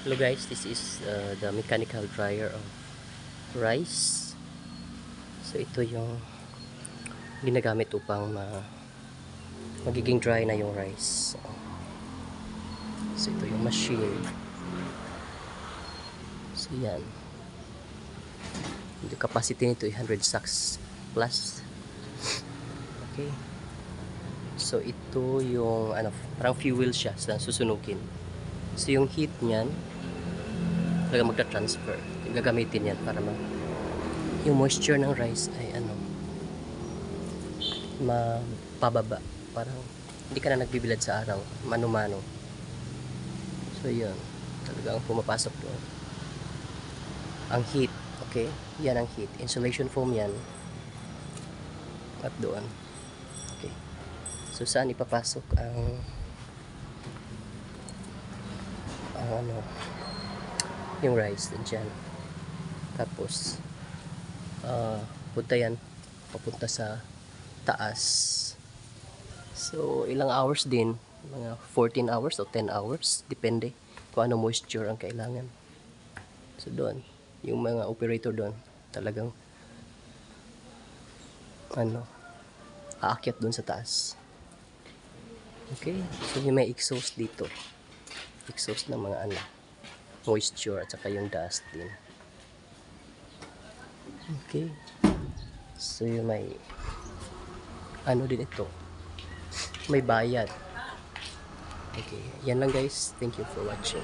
Hello guys, this is the mechanical dryer of rice. So ito yung ginagamit upang magiging dry na yung rice. So ito yung machine. So yan. Yung capacity nito ay 100 sacks plus. Okay. So ito yung parang fuel siya sa susunugin. So yung heat niyan talaga magta-transfer. Gagamitin yan para yung moisture ng rice ay mapababa. Parang hindi ka na nagbibilad sa araw, mano-mano. So yun, talagang pumapasok doon ang heat. Okay, yan ang heat. Insulation foam yan at doon. Okay, so saan ipapasok ang yung rice dyan. Tapos punta yan papunta sa taas. So ilang hours din, mga 14 hours o 10 hours, depende kung ano moisture ang kailangan. So doon yung mga operator doon talagang aakyat doon sa taas. Okay, so yung may exhaust dito, exhaust ng mga moisture at saka yung dust din. Okay, so yung may din ito, may bayad. Okay, yan lang guys, thank you for watching.